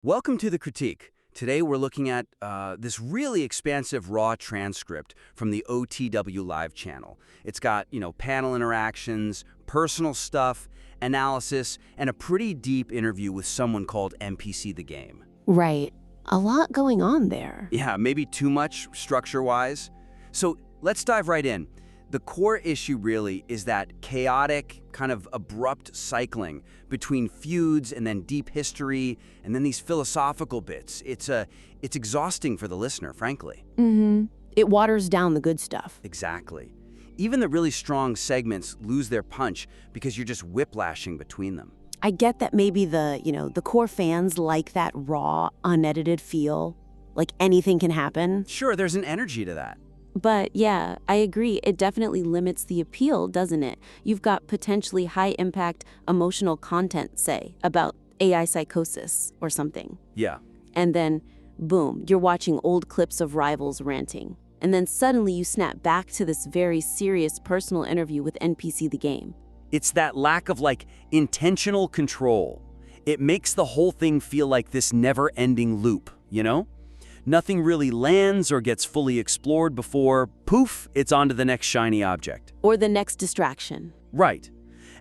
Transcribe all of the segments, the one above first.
Welcome to The Critique. Today we're looking at this really expansive raw transcript from the OTW live channel. It's got, panel interactions, personal stuff, analysis, and a pretty deep interview with someone called NPC the Game. Right. A lot going on there. Yeah, maybe too much structure-wise. So let's dive right in. The core issue really is that chaotic, kind of abrupt cycling between feuds and then deep history and then these philosophical bits. It's exhausting for the listener, frankly. It waters down the good stuff. Exactly. Even the really strong segments lose their punch because you're just whiplashing between them. I get that maybe the core fans like that raw, unedited feel, like anything can happen. Sure, there's an energy to that. But yeah, I agree. It definitely limits the appeal, doesn't it? You've got potentially high-impact emotional content, say, about AI psychosis or something. Yeah. And then, boom, you're watching old clips of rivals ranting. And then suddenly you snap back to this very serious personal interview with NPC the Game. It's that lack of, intentional control. It makes the whole thing feel like this never-ending loop, Nothing really lands or gets fully explored before, poof, it's on to the next shiny object. Or the next distraction. Right.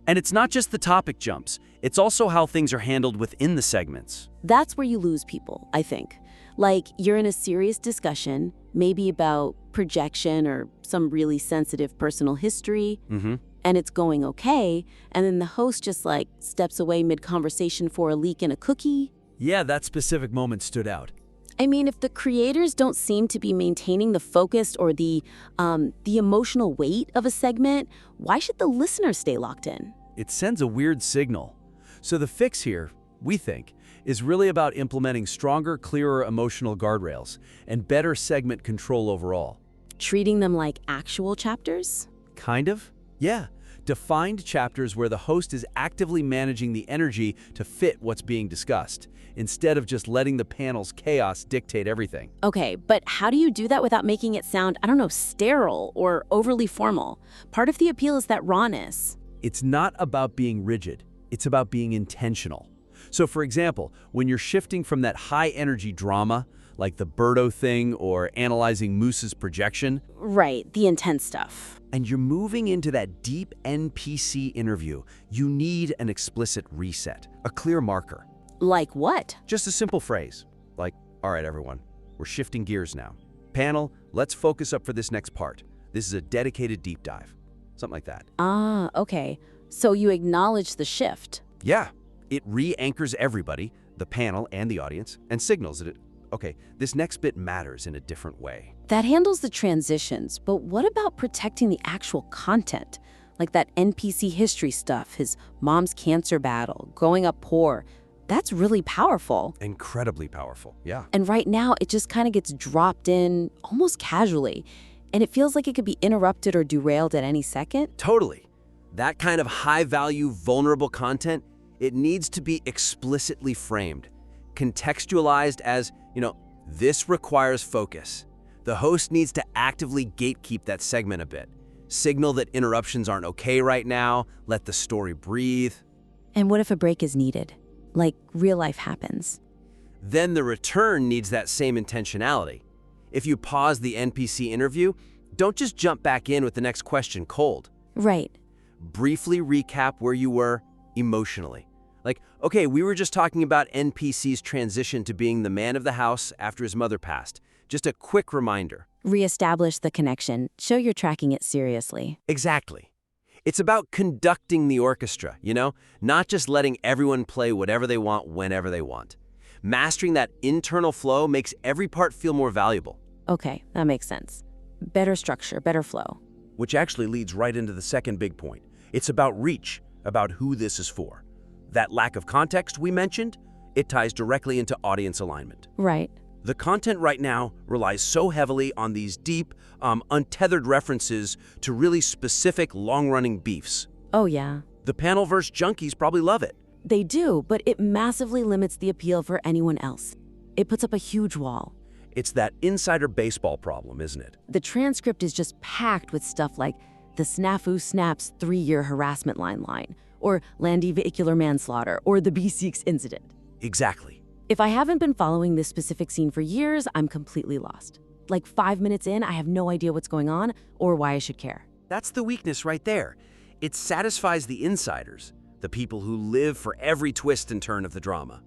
And it's not just the topic jumps, it's also how things are handled within the segments. That's where you lose people, I think. Like, you're in a serious discussion, maybe about projection or some really sensitive personal history, and it's going okay, and then the host just, steps away mid-conversation for a leak in a cookie. Yeah, that specific moment stood out. I mean, if the creators don't seem to be maintaining the focus or the emotional weight of a segment, why should the listener stay locked in? It sends a weird signal. So the fix here, we think, is really about implementing stronger, clearer emotional guardrails and better segment control overall. Treating them like actual chapters? Kind of? Yeah. Defined chapters where the host is actively managing the energy to fit what's being discussed, instead of just letting the panel's chaos dictate everything. Okay, but how do you do that without making it sound, sterile or overly formal? Part of the appeal is that rawness. It's not about being rigid. It's about being intentional. So for example, when you're shifting from that high-energy drama, like the Birdo thing or analyzing Moose's projection. Right, the intense stuff. And you're moving into that deep NPC interview, you need an explicit reset, a clear marker. Like what? Just a simple phrase, like, all right, everyone, we're shifting gears now. Panel, let's focus up for this next part. This is a dedicated deep dive. Something like that. Ah, okay. So you acknowledge the shift. Yeah, it re-anchors everybody, the panel and the audience, and signals that okay, this next bit matters in a different way. That handles the transitions, but what about protecting the actual content? Like that NPC history stuff, his mom's cancer battle, growing up poor. That's really powerful. Incredibly powerful, yeah. And right now, it just kind of gets dropped in almost casually, and it feels like it could be interrupted or derailed at any second. Totally. That kind of high-value, vulnerable content, it needs to be explicitly framed, contextualized as, this requires focus. The host needs to actively gatekeep that segment a bit, signal that interruptions aren't okay right now, let the story breathe. And what if a break is needed? Like real life happens. Then the return needs that same intentionality. If you pause the NPC interview, don't just jump back in with the next question cold. Right. Briefly recap where you were emotionally. Like, okay, we were just talking about NPC's transition to being the man of the house after his mother passed. Just a quick reminder. Reestablish the connection. Show you're tracking it seriously. Exactly. It's about conducting the orchestra, not just letting everyone play whatever they want whenever they want. Mastering that internal flow makes every part feel more valuable. Okay, that makes sense. Better structure, better flow. Which actually leads right into the second big point. It's about reach, about who this is for. That lack of context we mentioned, it ties directly into audience alignment. Right. The content right now relies so heavily on these deep, untethered references to really specific, long-running beefs. Oh, yeah. The panel-verse junkies probably love it. They do, but it massively limits the appeal for anyone else. It puts up a huge wall. It's that insider baseball problem, isn't it? The transcript is just packed with stuff like the snafu snaps 3-year harassment line, or Landy vehicular manslaughter, or the B6 incident. Exactly. If I haven't been following this specific scene for years, I'm completely lost. Like 5 minutes in, I have no idea what's going on or why I should care. That's the weakness right there. It satisfies the insiders, the people who live for every twist and turn of the drama.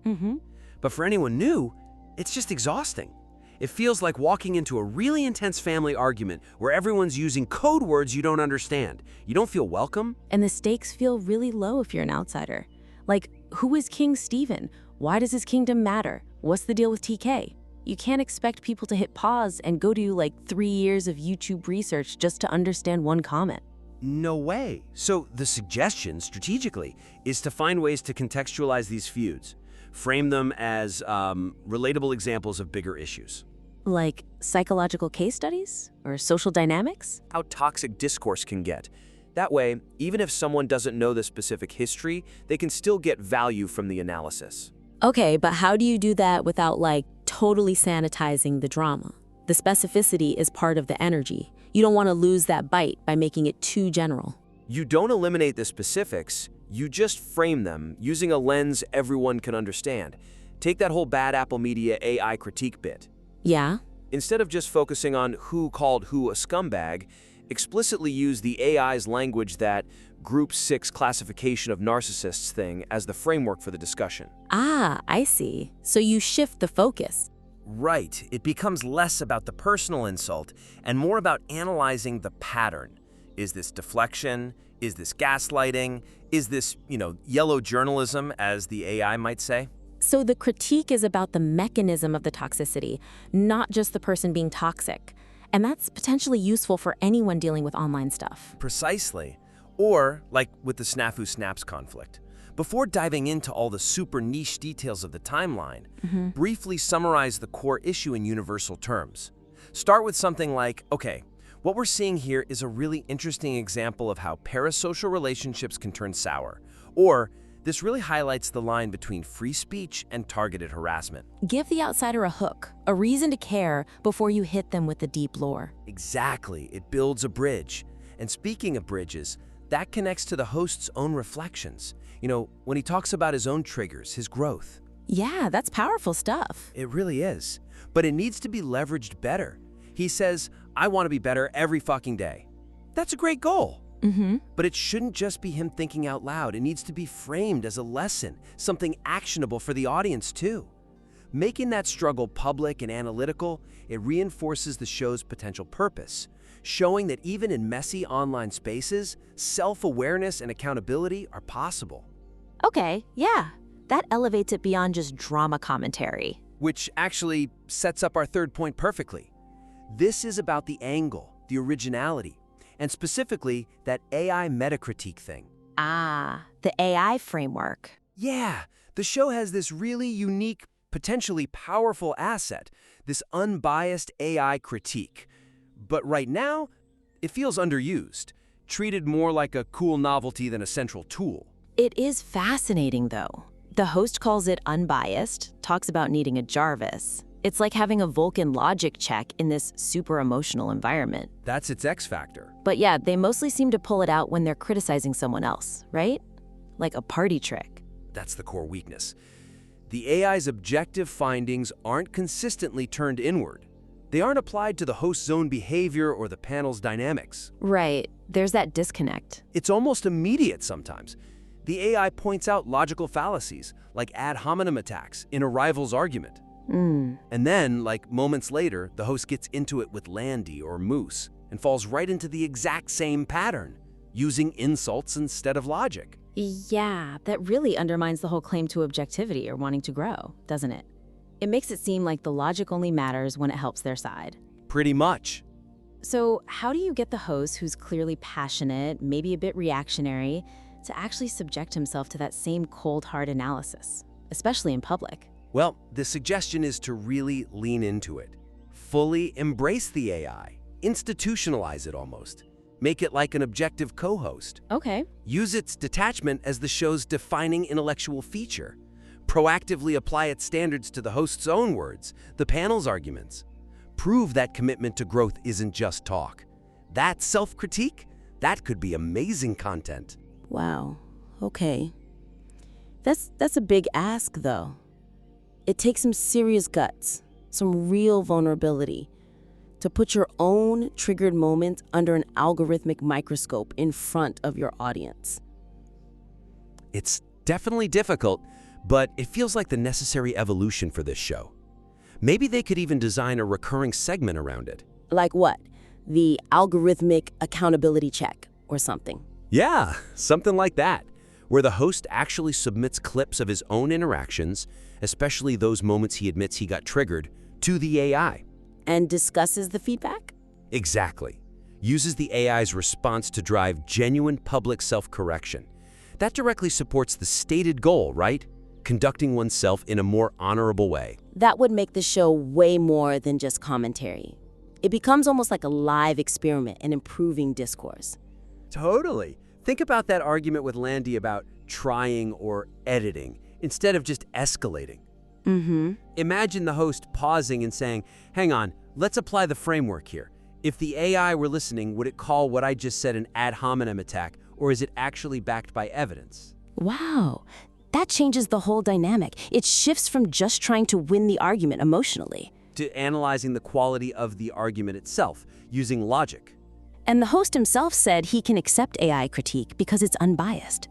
But for anyone new, it's just exhausting. It feels like walking into a really intense family argument where everyone's using code words you don't understand. You don't feel welcome. And the stakes feel really low if you're an outsider. Like, who is King Stephen? Why does his kingdom matter? What's the deal with TK? You can't expect people to hit pause and go do like 3 years of YouTube research just to understand one comment. No way. So the suggestion, strategically, is to find ways to contextualize these feuds. Frame them as relatable examples of bigger issues. Like psychological case studies or social dynamics? How toxic discourse can get. That way, even if someone doesn't know the specific history, they can still get value from the analysis. Okay, but how do you do that without like totally sanitizing the drama? The specificity is part of the energy. You don't want to lose that bite by making it too general. You don't eliminate the specifics, you just frame them using a lens everyone can understand. Take that whole bad Apple Media AI critique bit. Yeah? Instead of just focusing on who called who a scumbag, explicitly use the AI's language, that Group 6 classification of narcissists thing, as the framework for the discussion. Ah, I see. So you shift the focus. Right. It becomes less about the personal insult and more about analyzing the pattern. Is this deflection? Is this gaslighting? Is this, yellow journalism, as the AI might say? So the critique is about the mechanism of the toxicity, not just the person being toxic. And that's potentially useful for anyone dealing with online stuff. Precisely. Or, like with the Snafu Snaps conflict. Before diving into all the super niche details of the timeline, briefly summarize the core issue in universal terms. Start with something like, okay, what we're seeing here is a really interesting example of how parasocial relationships can turn sour. Or, this really highlights the line between free speech and targeted harassment. Give the outsider a hook, a reason to care before you hit them with the deep lore. Exactly. It builds a bridge. And speaking of bridges, that connects to the host's own reflections. When he talks about his own triggers, his growth. Yeah, that's powerful stuff. It really is. But it needs to be leveraged better. He says, I want to be better every fucking day. That's a great goal. But it shouldn't just be him thinking out loud. It needs to be framed as a lesson, something actionable for the audience too. Making that struggle public and analytical, it reinforces the show's potential purpose, showing that even in messy online spaces, self-awareness and accountability are possible. Okay, yeah. That elevates it beyond just drama commentary. Which actually sets up our third point perfectly. This is about the angle, the originality, and specifically that AI metacritique thing. Ah, the AI framework. Yeah, the show has this really unique, potentially powerful asset, this unbiased AI critique. But right now, it feels underused, treated more like a cool novelty than a central tool. It is fascinating, though. The host calls it unbiased, talks about needing a Jarvis. It's like having a Vulcan logic check in this super emotional environment. That's its X factor. But yeah, they mostly seem to pull it out when they're criticizing someone else, right? Like a party trick. That's the core weakness. The AI's objective findings aren't consistently turned inward. They aren't applied to the host's own behavior or the panel's dynamics. Right. There's that disconnect. It's almost immediate sometimes. The AI points out logical fallacies, like ad hominem attacks in a rival's argument. And then, like moments later, the host gets into it with Landy or Moose and falls right into the exact same pattern, using insults instead of logic. Yeah, that really undermines the whole claim to objectivity or wanting to grow, doesn't it? It makes it seem like the logic only matters when it helps their side. Pretty much. So how do you get the host, who's clearly passionate, maybe a bit reactionary, to actually subject himself to that same cold, hard analysis, especially in public? Well, the suggestion is to really lean into it. Fully embrace the AI. Institutionalize it almost. Make it like an objective co-host. Okay. Use its detachment as the show's defining intellectual feature. Proactively apply its standards to the host's own words, the panel's arguments. Prove that commitment to growth isn't just talk. That self-critique, that could be amazing content. Wow. Okay. That's a big ask, though. It takes some serious guts, some real vulnerability, to put your own triggered moments under an algorithmic microscope in front of your audience. It's definitely difficult, but it feels like the necessary evolution for this show. Maybe they could even design a recurring segment around it. Like what? The algorithmic accountability check or something. Yeah, something like that, where the host actually submits clips of his own interactions, especially those moments he admits he got triggered, to the AI. And discusses the feedback? Exactly. Uses the AI's response to drive genuine public self-correction. That directly supports the stated goal, right? Conducting oneself in a more honorable way. That would make the show way more than just commentary. It becomes almost like a live experiment in improving discourse. Totally. Think about that argument with Landy about trying or editing, instead of just escalating. Imagine the host pausing and saying, hang on, let's apply the framework here. If the AI were listening, would it call what I just said an ad hominem attack, or is it actually backed by evidence? Wow, that changes the whole dynamic. It shifts from just trying to win the argument emotionally to analyzing the quality of the argument itself, using logic. And the host himself said he can accept AI critique because it's unbiased.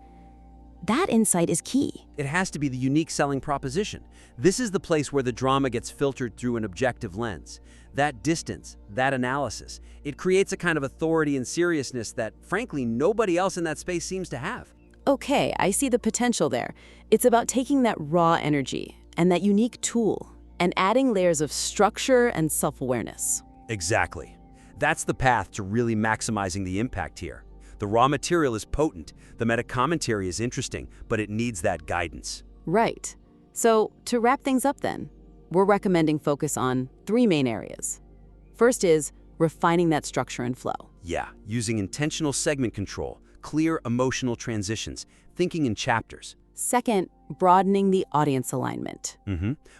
That insight is key. It has to be the unique selling proposition. This is the place where the drama gets filtered through an objective lens. That distance, that analysis, it creates a kind of authority and seriousness that, frankly, nobody else in that space seems to have. Okay, I see the potential there. It's about taking that raw energy and that unique tool and adding layers of structure and self-awareness. Exactly. That's the path to really maximizing the impact here. The raw material is potent, the meta-commentary is interesting, but it needs that guidance. Right. So, to wrap things up then, we're recommending focus on 3 main areas. First is refining that structure and flow. Yeah, using intentional segment control, clear emotional transitions, thinking in chapters. Second, broadening the audience alignment.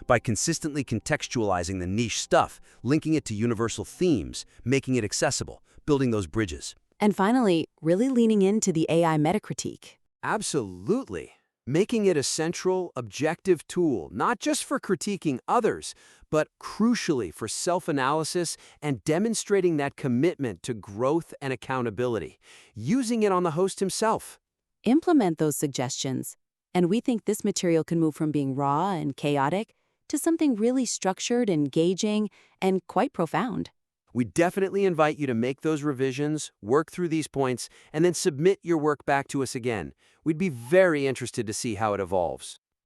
By consistently contextualizing the niche stuff, linking it to universal themes, making it accessible, building those bridges. And finally, really leaning into the AI metacritique. Absolutely. Making it a central, objective tool, not just for critiquing others, but crucially for self-analysis and demonstrating that commitment to growth and accountability, using it on the host himself. Implement those suggestions, and we think this material can move from being raw and chaotic to something really structured, engaging, and quite profound. We definitely invite you to make those revisions, work through these points, and then submit your work back to us again. We'd be very interested to see how it evolves.